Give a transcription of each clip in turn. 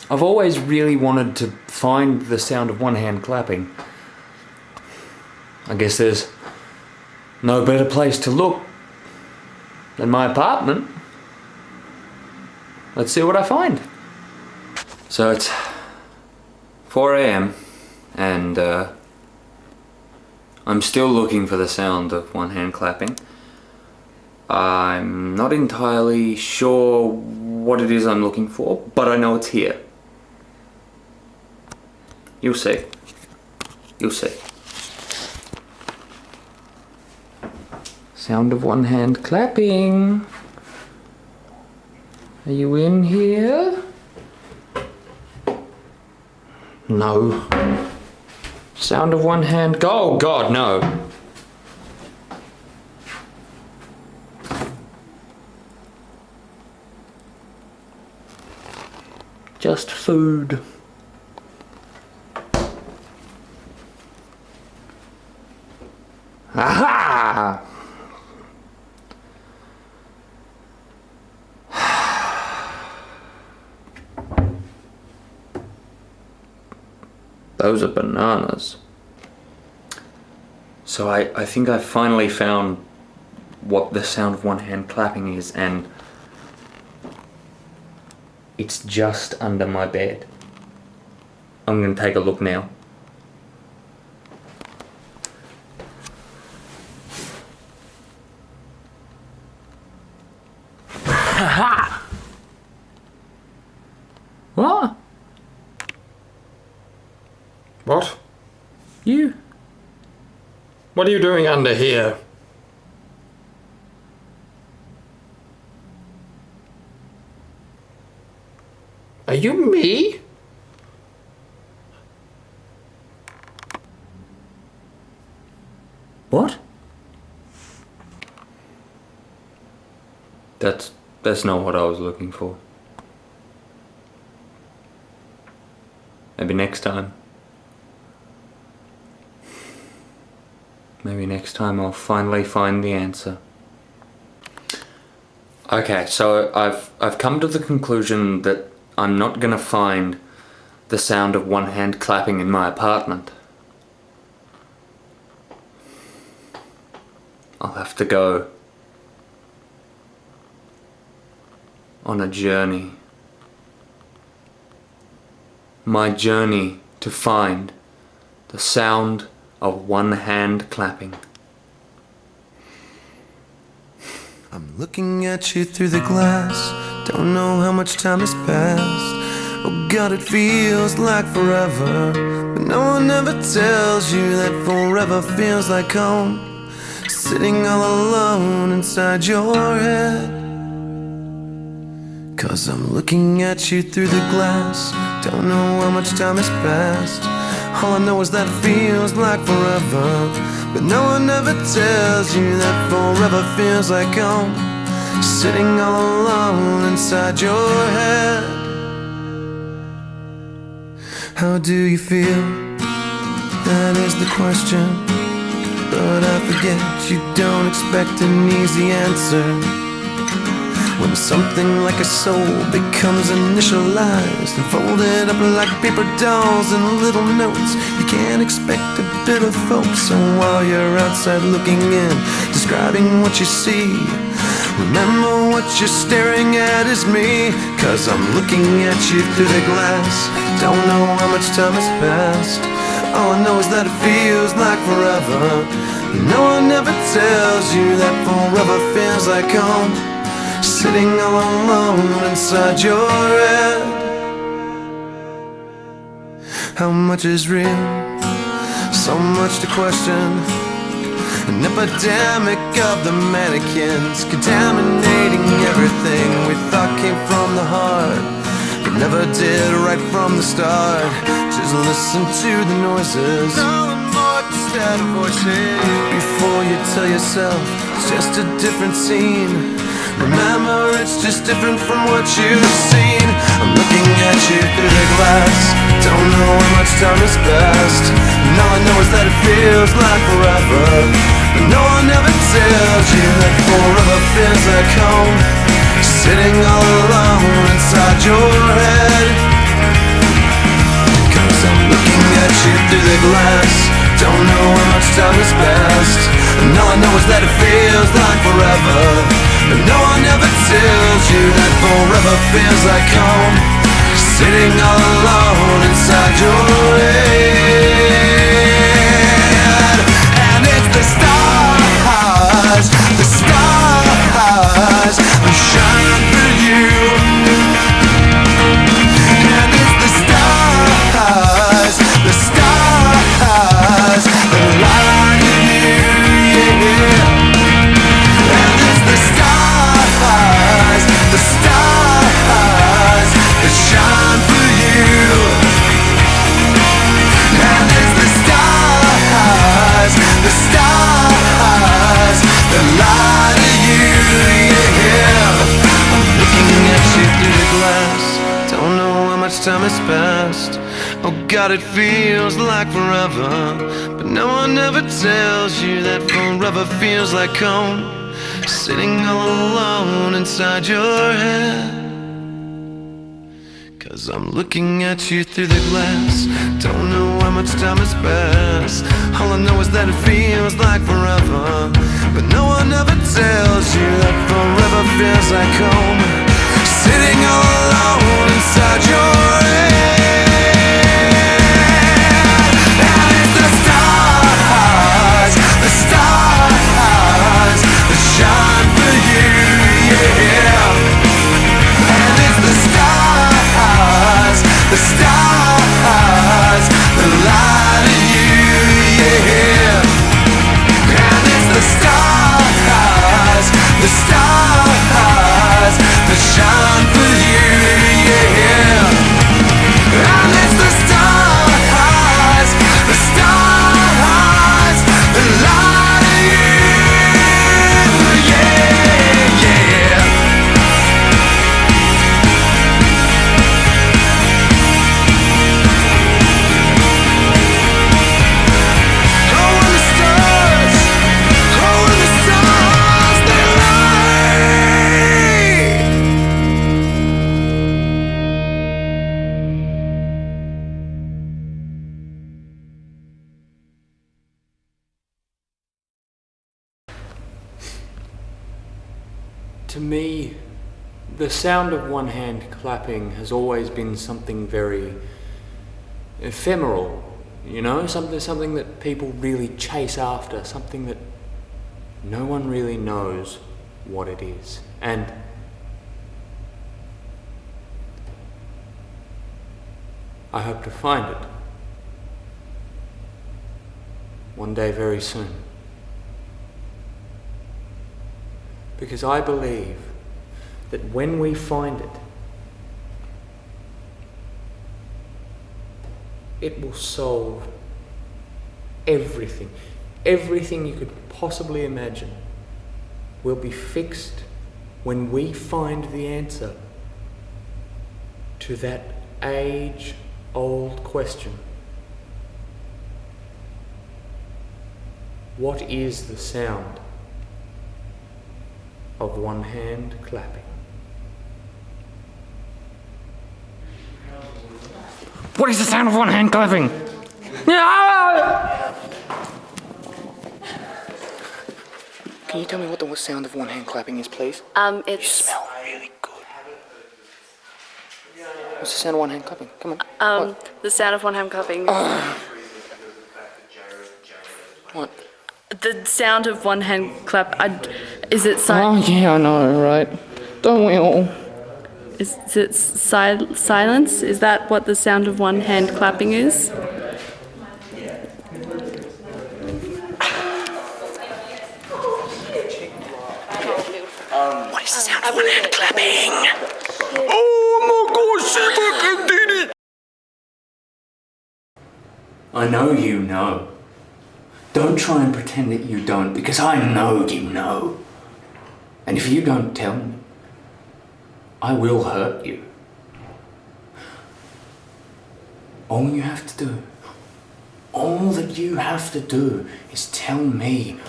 I've always really wanted to find the sound of one hand clapping. I guess there's no better place to look than my apartment. Let's see what I find. So it's 4 AM and I'm still looking for the sound of one hand clapping. I'm not entirely sure what it is I'm looking for, but I know it's here. You'll see. You'll see. Sound of one hand clapping. Are you in here? No. Sound of one hand. Oh God, no. Just food. Aha! Those are bananas. So I think I finally found what the sound of one hand clapping is, and it's just under my bed. I'm gonna take a look now. Ha! What? What? You? What are you doing under here? Are you me? What? That's not what I was looking for. Maybe next time. Maybe next time I'll finally find the answer. Okay, so I've come to the conclusion that I'm not gonna find the sound of one hand clapping in my apartment. I'll have to go on a journey. My journey to find the sound of one hand clapping. I'm looking at you through the glass. Don't know how much time has passed. Oh God, it feels like forever, but no one ever tells you that forever feels like home. Sitting all alone inside your head. 'Cause I'm looking at you through the glass. Don't know how much time has passed. All I know is that it feels like forever, but no one ever tells you that forever feels like home. Sitting all alone inside your head. How do you feel? That is the question. But I forget you don't expect an easy answer. When something like a soul becomes initialized and folded up like paper dolls and little notes, you can't expect a bit of folks. So while you're outside looking in, describing what you see, remember what you're staring at is me. 'Cause I'm looking at you through the glass. Don't know how much time has passed. All I know is that it feels like forever. No one ever tells you that forever feels like home. Sitting all alone inside your head. How much is real? So much to question. An epidemic of the mannequins, contaminating everything we thought came from the heart, but never did right from the start. Just listen to the noises, instead of voices, before you tell yourself it's just a different scene. Remember, it's just different from what you've seen. I'm looking at you through the glass. Don't know how much time has passed. And all I know is that it feels like forever. But no one ever tells you that forever feels like home. Sitting all alone inside your head. is best. And all I know is that it feels like forever, but no one ever tells you that forever feels like home, sitting all alone inside your head. And it's the stars who shine for you. And it's the stars that light you, yeah. And it's the stars that shine for you. And it's the stars that light you, yeah. I'm looking at you through the glass, don't know how much time has passed. Oh God, it feels like forever, but no one ever tells you that forever feels like home, sitting all alone inside your head. Cause I'm looking at you through the glass, don't know how much time has passed. All I know is that it feels like forever, but no one ever tells you that forever feels like home, sitting all alone inside your head. And it's the stars that shine for you, yeah. And it's the stars that light you, yeah. And it's the stars that shine for you, yeah. And it's the stars that light you, yeah, yeah. To me, the sound of one hand clapping has always been something very ephemeral, you know, something that people really chase after, something that no one really knows what it is. And I hope to find it one day very soon. Because I believe that when we find it, it will solve everything. Everything you could possibly imagine will be fixed when we find the answer to that age-old question. What is the sound of one hand clapping? What is the sound of one hand clapping? Can you tell me what the sound of one hand clapping is, please? It's... You smell really good. What's the sound of one hand clapping? Come on. the sound of one hand clapping. What? The sound of one hand clap. Is it Oh yeah, I know, right? Don't we all? Is it silence? Is that what the sound of one hand clapping is? What is the sound of one hand clapping? Oh my gosh, she fucking did it! I know you know. Don't try and pretend that you don't, because I know you know. And if you don't tell me, I will hurt you. All you have to do, all that you have to do is tell me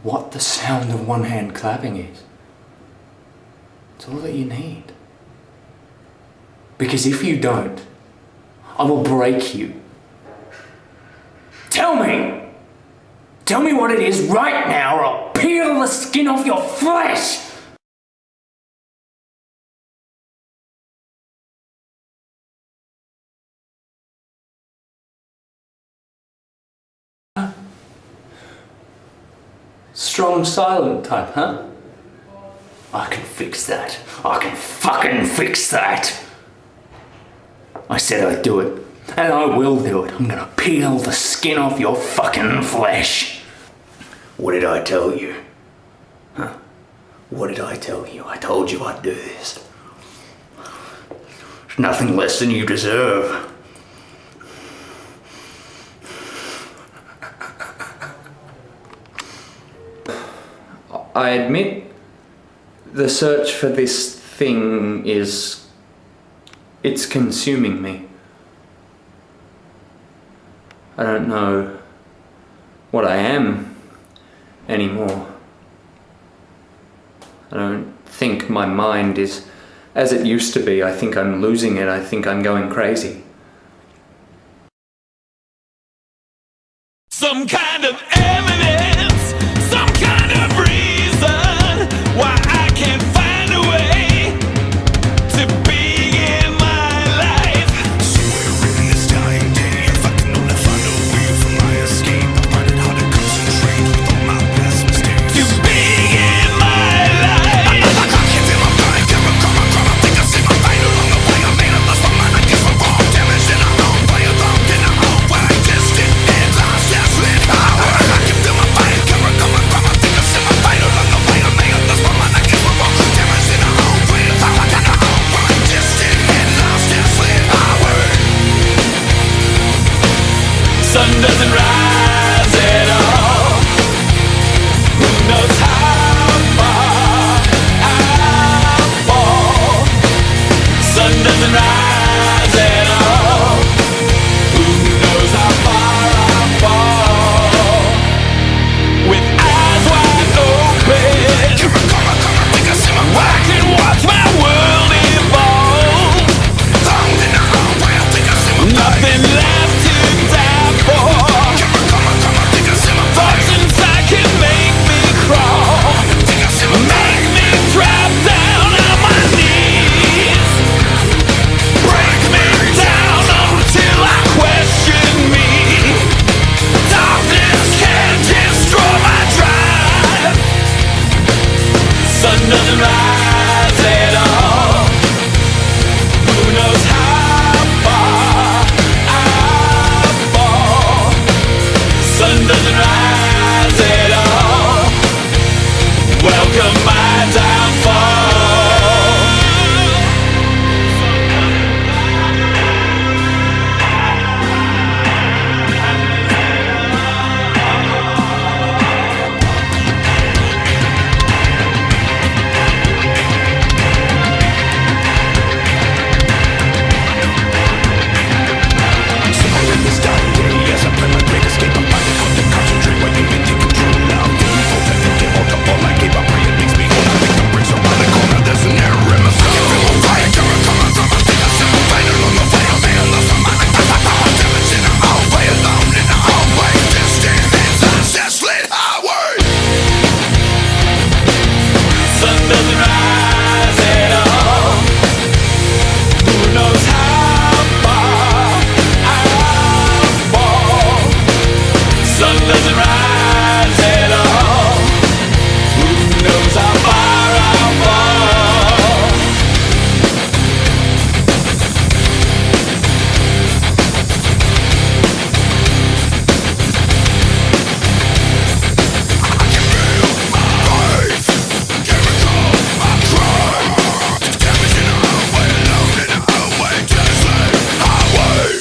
what the sound of one hand clapping is. It's all that you need. Because if you don't, I will break you. Tell me! Tell me what it is right now or I'll peel the skin off your flesh! Strong silent type, huh? I can fix that. I can fucking fix that! I said I'd do it. And I will do it. I'm gonna peel the skin off your fucking flesh. What did I tell you? Huh? What did I tell you? I told you I'd do this. It's nothing less than you deserve. I admit the search for this thing it's consuming me. I don't know what I am anymore. I don't think my mind is as it used to be. I think I'm losing it. I think I'm going crazy. Some kind of evidence, some kind of reason why I can't find a way to begin my life. Somewhere in this dying day, if I can only find a way from my escape, I find it hard to concentrate with all my past mistakes. To begin my life. I can't feel my mind, can't recall my crime. I think I see my fate along the way. I made a lost my mind, I guess we're wrong. Damage in our own way, alone in our own way. Distant and lost, just lit power. I can feel my fate, can't recall my crime. I think I see my fate along the way. I made a lost my mind, I guess we're wrong. Damage in our own way, alone in our own way. Distant and lost, just lit power. Sun doesn't rise at all. Who knows how far I'll fall? Sun doesn't rise at all. Who knows how far I'll fall? With eyes wide open, I can watch my world evolve. Nothing left to die for. Thoughts inside can make me crawl. Make me drop down on my knees. Break me down until I question me. Darkness can't destroy my drive. Sun doesn't rise at all. Who knows how far I'll fall? Sun doesn't rise at all. Welcome my downfall. Somewhere in this dying day, as I play my great escape, I find it hard to concentrate while you can take control now. All I keep, I pray it makes me whole. I think the bricks around the corner, there's an error in my soul. I can feel a fire, coming from I think I see my fate along the way. I may have lost my mind, I damage in our own way, alone in our own way. Distant hands, I just lit highway. Sun doesn't rise at all. Who knows how far I'll fall? Sun doesn't rise at all. Who knows how far I'll fall? I can feel my life, can't recall my crime. Damage in our own way, alone in our own way. Just like highway.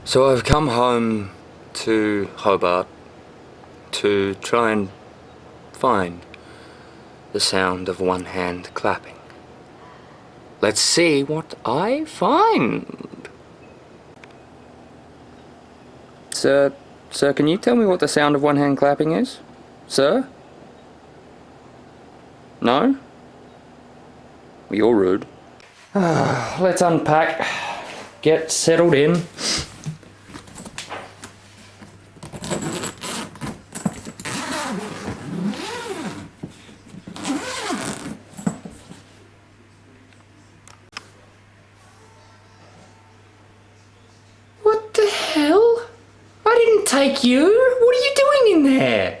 So I've come home to Hobart to try and find the sound of one hand clapping. Let's see what I find. Sir, can you tell me what the sound of one hand clapping is? Sir? No? Well, you're rude. Let's unpack get settled in. What the hell? I didn't take you. What are you doing in there?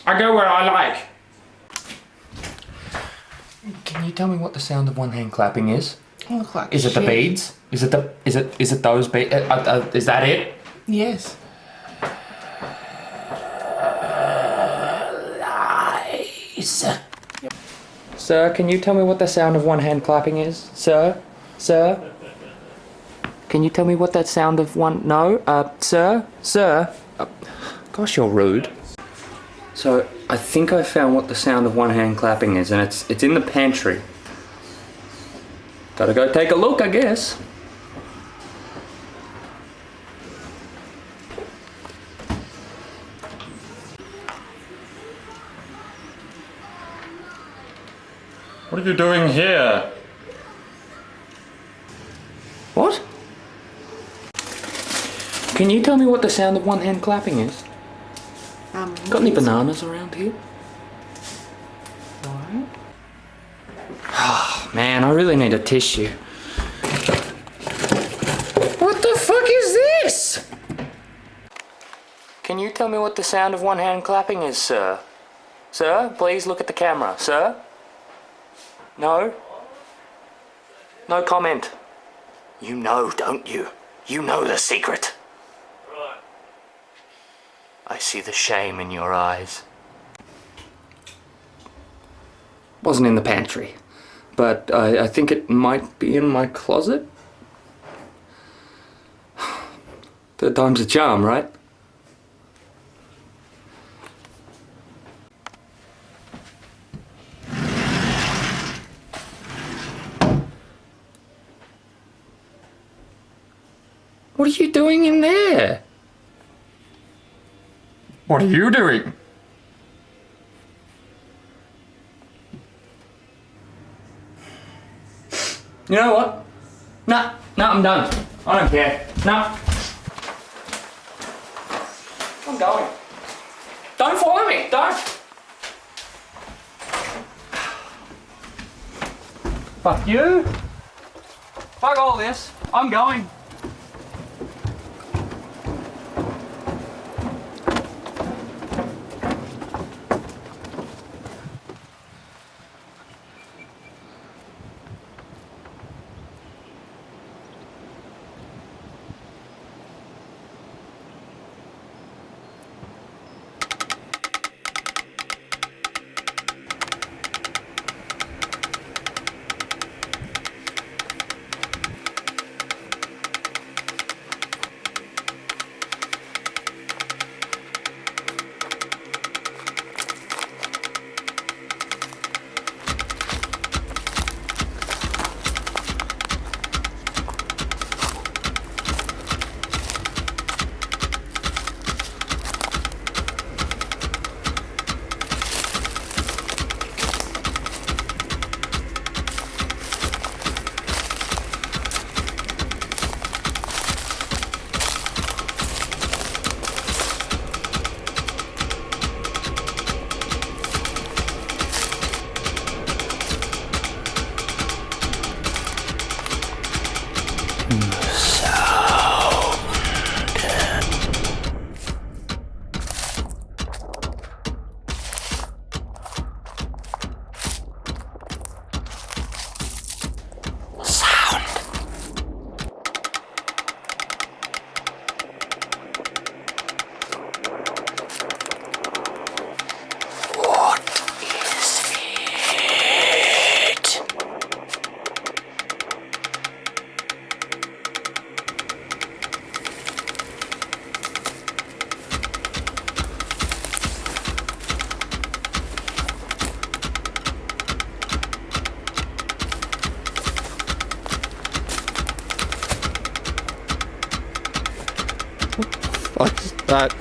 I go where I like. Can you tell me what the sound of one hand clapping is? You look like Is it the shit. beads? Is it those beads? Is that it? Yes. Lies. Sir, can you tell me what the sound of one hand clapping is? Sir? Sir? Can you tell me what that sound of one... No? Sir? Sir? Gosh, you're rude. So, I think I found what the sound of one hand clapping is, and it's in the pantry. Gotta go take a look, I guess. What are you doing here? What? Can you tell me what the sound of one hand clapping is? Got any bananas around here? Oh man, I really need a tissue. What the fuck is this? Can you tell me what the sound of one hand clapping is, sir? Sir, please look at the camera, sir. No? No comment. You know, don't you? You know the secret. I see the shame in your eyes. Wasn't in the pantry, but I think it might be in my closet. Third time's a charm, right? What are you doing in there? What are you doing? You know what? Nah, I'm done. I don't care. Nah. I'm going. Don't follow me, don't! Fuck you. Fuck all this. I'm going. What's that?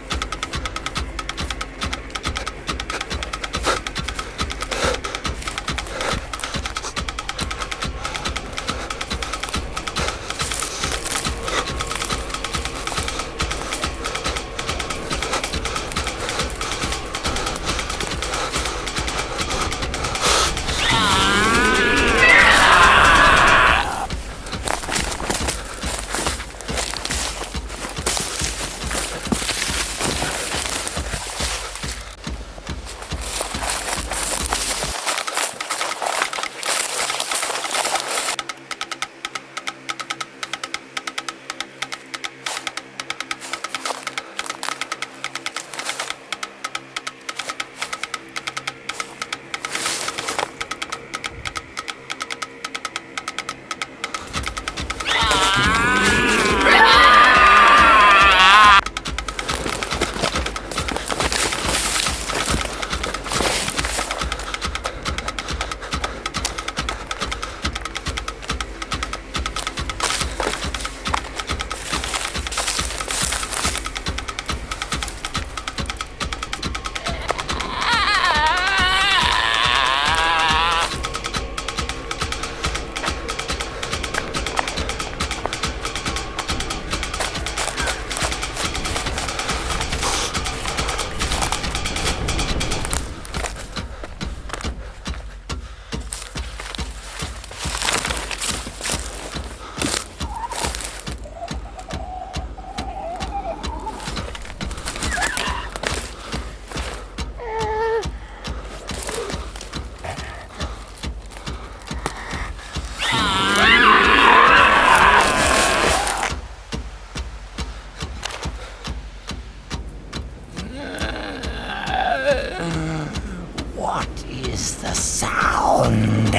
What is the sound?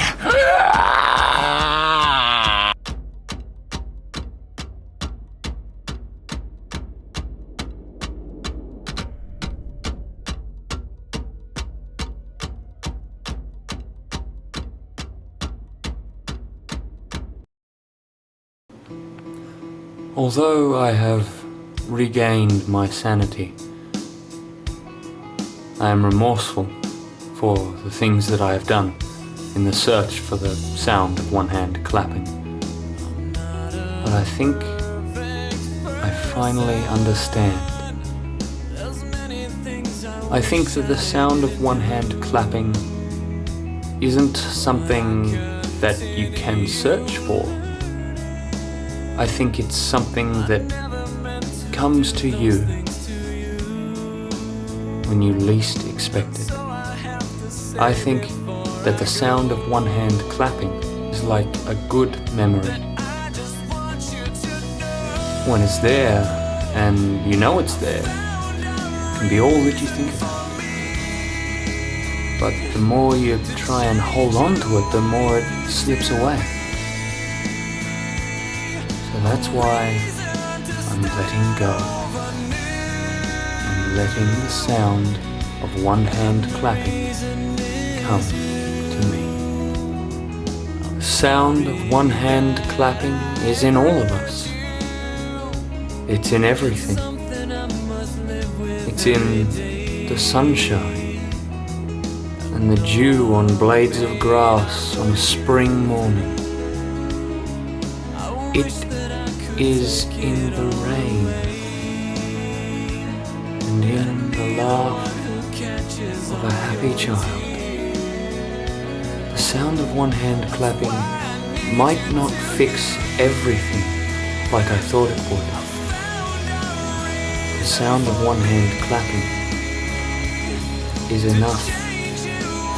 Although I have regained my sanity, I am remorseful for the things that I have done in the search for the sound of one hand clapping. But I think I finally understand. I think that the sound of one hand clapping isn't something that you can search for. I think it's something that comes to you when you least expect it. I think that the sound of one hand clapping is like a good memory. When it's there, and you know it's there, it can be all that you think about. But the more you try and hold on to it, the more it slips away. So that's why I'm letting go and letting the sound of one hand clapping come to me. The sound of one hand clapping is in all of us. It's in everything. It's in the sunshine and the dew on blades of grass on a spring morning. It is in the rain and in the laugh of a happy child. The sound of one hand clapping might not fix everything like I thought it would. The sound of one hand clapping is enough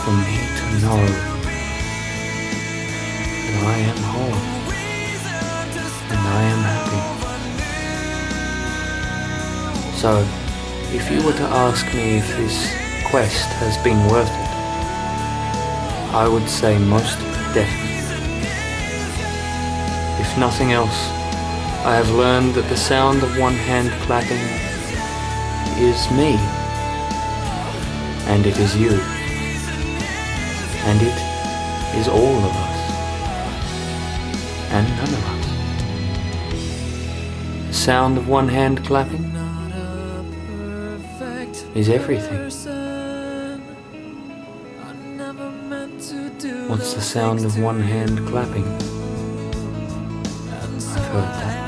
for me to know that I am whole and I am happy. So, if you were to ask me if this quest has been worth it, I would say most definitely. If nothing else, I have learned that the sound of one hand clapping is me, and it is you, and it is all of us, and none of us. The sound of one hand clapping is everything. What's the sound of one hand clapping? I've heard that.